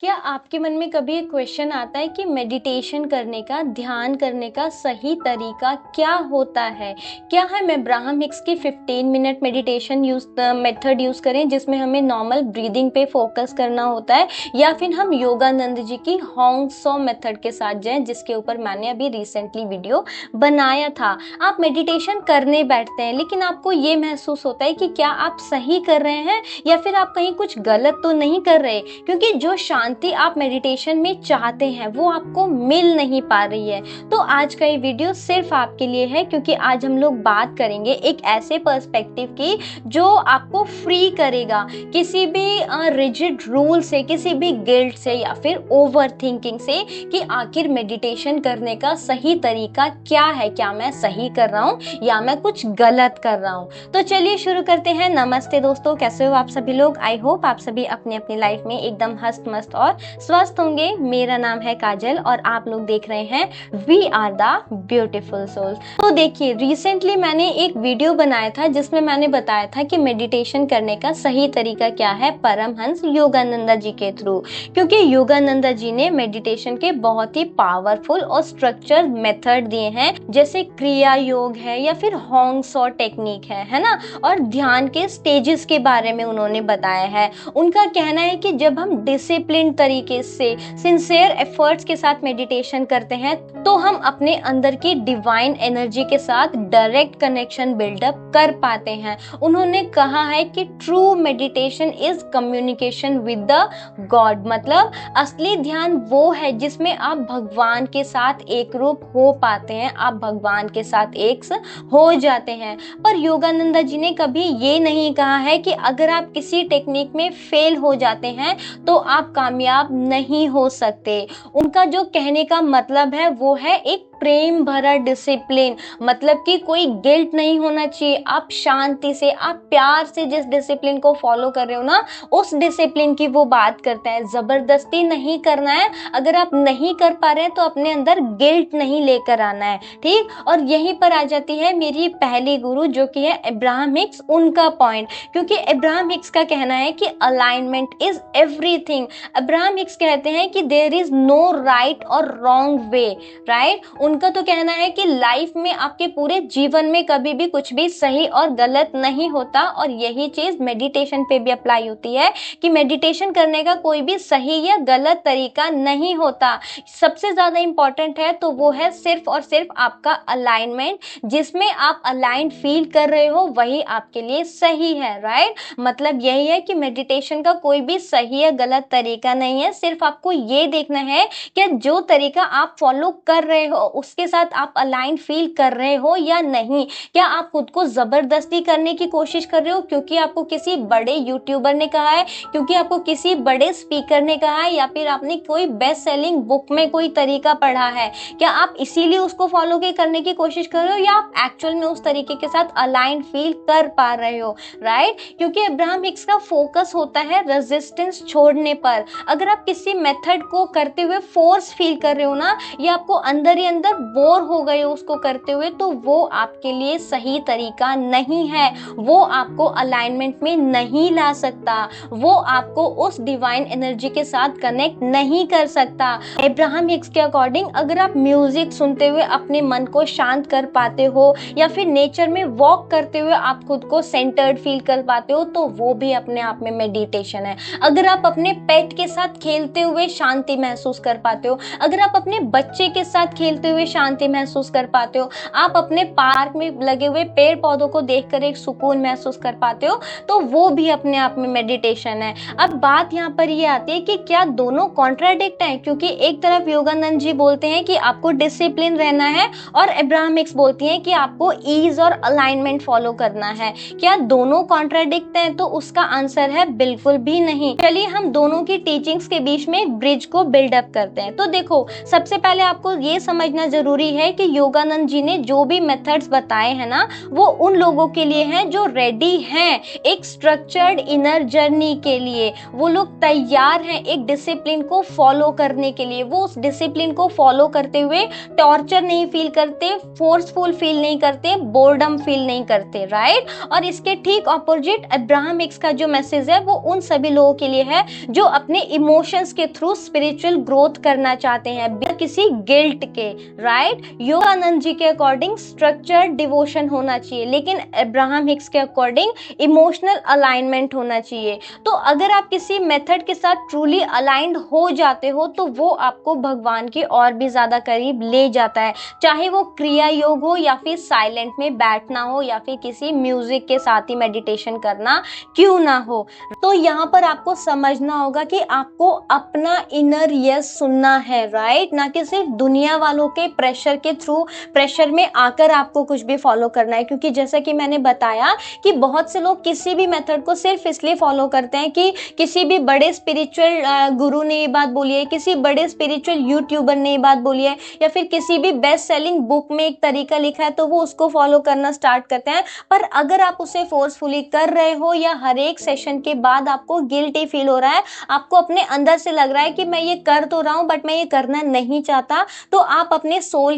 क्या आपके मन में कभी एक क्वेश्चन आता है कि मेडिटेशन करने का, ध्यान करने का सही तरीका क्या होता है? क्या हम अब्राहम हिक्स की 15 मिनट मेडिटेशन मेथड यूज़ करें जिसमें हमें नॉर्मल ब्रीदिंग पे फोकस करना होता है, या फिर हम योगानंद जी की होंग सो मेथड के साथ जाएं जिसके ऊपर मैंने अभी रिसेंटली वीडियो बनाया था। आप मेडिटेशन करने बैठते हैं लेकिन आपको ये महसूस होता है कि क्या आप सही कर रहे हैं या फिर आप कहीं कुछ गलत तो नहीं कर रहे, क्योंकि जो शांति आप मेडिटेशन में चाहते हैं वो आपको मिल नहीं पा रही है। तो आज का ये वीडियो सिर्फ आपके लिए है, क्योंकि आज हम लोग बात करेंगे एक ऐसे पर्सपेक्टिव की जो आपको फ्री करेगा किसी भी रिजिड रूल से, किसी भी गिल्ट से या फिर ओवर थिंकिंग से कि आखिर मेडिटेशन करने का सही तरीका क्या है, क्या मैं सही कर रहा हूँ या मैं कुछ गलत कर रहा हूँ। तो चलिए शुरू करते हैं। नमस्ते दोस्तों, कैसे हो आप सभी लोग? आई होप आप सभी अपनी अपनी लाइफ में एकदम हंस मस्त और स्वस्थ होंगे। मेरा नाम है काजल और आप लोग देख रहे हैं we are the beautiful souls. तो देखिए, रिसेंटली मैंने एक वीडियो बनाया था जिसमें मैंने बताया था कि मेडिटेशन करने का सही तरीका क्या है परमहंस योगानंदा जी के थ्रू, क्योंकि योगानंदा जी ने मेडिटेशन के बहुत ही पावरफुल और स्ट्रक्चर मेथड दिए हैं, जैसे क्रिया योग है या फिर होंग सो टेक्निक है ना, और ध्यान के स्टेजेस के बारे में उन्होंने बताया है। उनका कहना है कि जब हम डिसिप्लिन तरीके से सिंसियर एफर्ट्स के साथ मेडिटेशन करते हैं तो हम अपने अंदर की डिवाइन एनर्जी के साथ डायरेक्ट कनेक्शन बिल्डअप कर पाते हैं। उन्होंने कहा है कि true meditation is communication with the God, मतलब असली ध्यान वो है जिसमें आप भगवान के साथ एक रूप हो पाते हैं, आप भगवान के साथ एक हो जाते हैं। पर योगानंदा जी ने कभी ये नहीं कहा है कि अगर आप किसी टेक्निक में फेल हो जाते हैं तो आप कामयाब नहीं हो सकते। उनका जो कहने का मतलब है वो है एक प्रेम भरा डिसिप्लिन, मतलब कि कोई गिल्ट नहीं होना चाहिए। आप शांति से, आप प्यार से जिस डिसिप्लिन को फॉलो कर रहे हो ना, उस डिसिप्लिन की वो बात करते हैं। जबरदस्ती नहीं करना है, अगर आप नहीं कर पा रहे हैं तो अपने अंदर गिल्ट नहीं लेकर आना है, ठीक। और यहीं पर आ जाती है मेरी पहली गुरु जो कि है अब्राहम हिक्स, उनका पॉइंट, क्योंकि अब्राहम हिक्स का कहना है कि alignment is everything. Abraham Hicks कहते हैं कि देयर इज नो राइट और रॉन्ग वे, राइट। उनका तो कहना है कि लाइफ में, आपके पूरे जीवन में कभी भी कुछ भी सही और गलत नहीं होता, और यही चीज मेडिटेशन पे भी अप्लाई होती है कि मेडिटेशन करने का कोई भी सही या गलत तरीका नहीं होता। सबसे ज्यादा इंपॉर्टेंट है तो वो है सिर्फ और सिर्फ आपका अलाइनमेंट, जिसमें आप अलाइन फील कर रहे हो वही आपके लिए सही है, राइट। मतलब यही है कि मेडिटेशन का कोई भी सही या गलत तरीका नहीं है, सिर्फ आपको ये देखना है कि जो तरीका आप फॉलो कर रहे हो उसके साथ आप अलाइन फील कर रहे हो या नहीं। क्या आप खुद को जबरदस्ती करने की कोशिश कर रहे हो क्योंकि आपको किसी बड़े यूट्यूबर ने कहा है, क्योंकि आपको किसी बड़े स्पीकर ने कहा है, या फिर आपने कोई बेस्ट सेलिंग बुक में कोई तरीका पढ़ा है? क्या आप इसीलिए उसको फॉलो करने की कोशिश कर रहे हो, या आप एक्चुअल में उस तरीके के साथ अलाइन फील कर पा रहे हो, राइट। क्योंकि अब्राहम हिक्स का फोकस होता है रेजिस्टेंस छोड़ने पर। अगर आप किसी मेथड को करते हुए फोर्स फील कर रहे हो ना, या आपको अंदर ही अंदर बोर हो गए हो उसको करते हुए, तो वो आपके लिए सही तरीका नहीं है, वो आपको अलाइनमेंट में नहीं ला सकता, वो आपको उस डिवाइन एनर्जी के साथ कनेक्ट नहीं कर सकता। अब्राहम हिक्स के अकॉर्डिंग अगर आप म्यूजिक सुनते हुए अपने मन को शांत कर पाते हो, या फिर नेचर में वॉक करते हुए आप खुद को सेंटर्ड फील कर पाते हो, तो वो भी अपने आप में मेडिटेशन है। अगर आप अपने पेट के साथ खेलते हुए शांति महसूस कर पाते हो, अगर आप अपने बच्चे के साथ खेलते हुए शांति महसूस कर पाते हो, आप अपने पार्क में लगे हुए पेड़ पौधों को देखकर एक सुकून महसूस कर पाते हो, तो वो भी अपने आप में मेडिटेशन है। अब बात यहाँ पर ये आती है कि क्या दोनों कॉन्ट्राडिक्ट हैं, क्योंकि एक तरफ योगानंद जी बोलते हैं कि आपको डिसिप्लिन रहना है और अब्राहम हिक्स बोलती हैं कि आपको ईज और अलाइनमेंट फॉलो करना है। क्या दोनों कॉन्ट्राडिक्ट हैं? तो उसका आंसर है बिल्कुल भी नहीं। चलिए हम दोनों की टीचिंग्स के बीच में एक ब्रिज को बिल्डअप करते हैं। तो देखो, सबसे पहले आपको ये समझना समझना जरूरी है कि योगानंद जी ने जो भी मेथड्स बताए हैं ना, वो उन लोगों के लिए हैं जो रेडी हैं एक स्ट्रक्चर्ड इनर जर्नी के लिए। वो लोग तैयार हैं एक डिसिप्लिन को फॉलो करने के लिए। वो उस डिसिप्लिन को फॉलो करते हुए टॉर्चर नहीं फील करते, फोर्सफुल फील नहीं करते, बोर्डम फील नहीं करते, राइट। और इसके ठीक ऑपोजिट अब्राहम हिक्स का जो मैसेज है वो उन सभी लोगों के लिए है जो अपने इमोशंस के थ्रू स्पिरिचुअल ग्रोथ करना चाहते हैं बिना किसी गिल्ट के, राइट। योगानंद जी के अकॉर्डिंग स्ट्रक्चर्ड डिवोशन होना चाहिए, लेकिन अब्राहम हिक्स के अकॉर्डिंग इमोशनल अलाइनमेंट होना चाहिए। तो अगर आप किसी मेथड के साथ ट्रूली अलाइंड हो जाते हो तो वो आपको भगवान के और भी ज्यादा करीब ले जाता है, चाहे वो क्रिया योग हो या फिर साइलेंट में बैठना हो या फिर किसी म्यूजिक के साथ ही मेडिटेशन करना क्यों ना हो। तो यहाँ पर आपको समझना होगा कि आपको अपना इनर यस सुनना है, राइट, ना कि सिर्फ दुनिया वालों के प्रेशर के थ्रू, प्रेशर में आकर आपको कुछ भी फॉलो करना है। क्योंकि जैसा कि मैंने बताया कि बहुत से लोग किसी भी मेथड को सिर्फ इसलिए फॉलो करते हैं कि किसी भी बड़े स्पिरिचुअल गुरु ने ये बात बोली है, किसी बड़े स्पिरिचुअल यूट्यूबर ने ये बात बोली है, या फिर किसी भी बेस्ट सेलिंग बुक में एक तरीका लिखा है तो वो उसको फॉलो करना स्टार्ट करते हैं। पर अगर आप उसे फोर्सफुली कर रहे हो या हर एक सेशन के बाद आपको गिल्टी फील हो रहा है, आपको अपने अंदर से लग रहा है कि मैं ये कर तो रहा हूं बट मैं ये करना नहीं चाहता, तो आप अपने सोल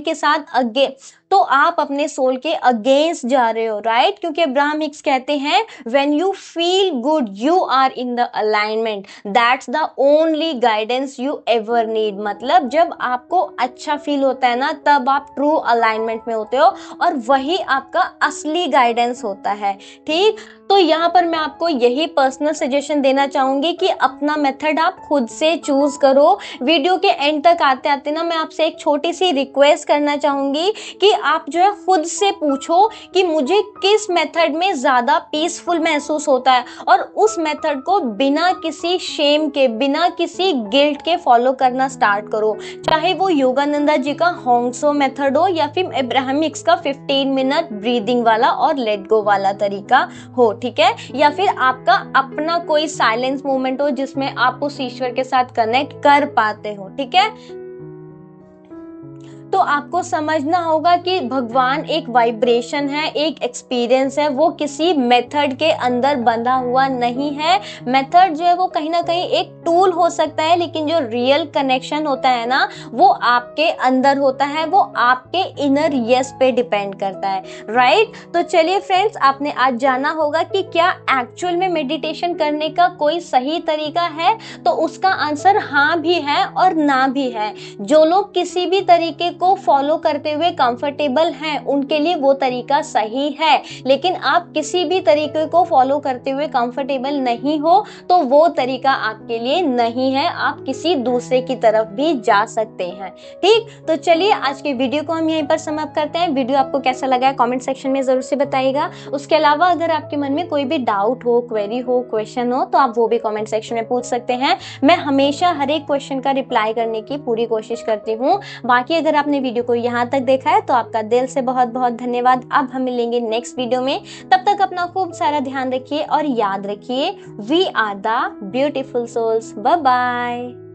के अगेंस्ट जा रहे हो, राइट। क्योंकि अब्राहम हिक्स कहते हैं when you feel good you are in the alignment, that's the only guidance you ever need. मतलब जब आपको अच्छा फील होता है ना, तब आप ट्रू अलाइनमेंट में होते हो और वही आपका असली गाइडेंस होता है, ठीक। तो यहाँ पर मैं आपको यही पर्सनल सजेशन देना चाहूंगी कि अपना मेथड आप खुद से चूज करो। वीडियो के एंड तक आते आते ना मैं आपसे एक छोटी सी रिक्वेस्ट करना चाहूंगी कि आप जो है खुद से पूछो कि मुझे किस मेथड में ज्यादा पीसफुल महसूस होता है, और उस मेथड को बिना किसी शेम के, बिना किसी गिल्ट के फॉलो करना स्टार्ट करो। चाहे वो योगानंदा जी का होंगसो मेथड हो या फिर अब्राहम हिक्स का 15 मिनट ब्रीदिंग वाला और लेट गो वाला तरीका हो, ठीक है, या फिर आपका अपना कोई साइलेंस मोमेंट हो जिसमें आप उस ईश्वर के साथ कनेक्ट कर पाते हो, ठीक है। तो आपको समझना होगा कि भगवान एक वाइब्रेशन है, एक एक्सपीरियंस है, वो किसी मेथड के अंदर बंधा हुआ नहीं है। मेथड जो है वो कहीं ना कहीं एक टूल हो सकता है, लेकिन जो रियल कनेक्शन होता है ना वो आपके अंदर होता है, वो आपके इनर यस पे डिपेंड करता है, राइट। तो चलिए फ्रेंड्स, आपने आज जाना होगा कि क्या एक्चुअल में मेडिटेशन करने का कोई सही तरीका है, तो उसका आंसर हाँ भी है और ना भी है। जो लोग किसी भी तरीके को फॉलो करते हुए कंफर्टेबल हैं उनके लिए वो तरीका सही है, लेकिन आप किसी भी तरीके को फॉलो करते हुए कंफर्टेबल नहीं हो तो वो तरीका आपके लिए नहीं है, आप किसी दूसरे की तरफ भी जा सकते हैं, ठीक। तो चलिए आज के वीडियो को हम यहीं पर समाप्त करते हैं। वीडियो आपको कैसा लगा है कमेंट सेक्शन में जरूर से बताइएगा। उसके अलावा अगर आपके मन में कोई भी डाउट हो, क्वेरी हो, क्वेश्चन हो तो आप वो भी कमेंट सेक्शन में पूछ सकते हैं। मैं हमेशा हर एक क्वेश्चन का रिप्लाई करने की पूरी कोशिश करती हूँ। बाकी अगर आपने वीडियो को यहाँ तक देखा है तो आपका दिल से बहुत बहुत धन्यवाद। अब हम मिलेंगे नेक्स्ट वीडियो में, तब तक अपना खूब सारा ध्यान रखिए और याद रखिए, we are the beautiful souls. Bye bye.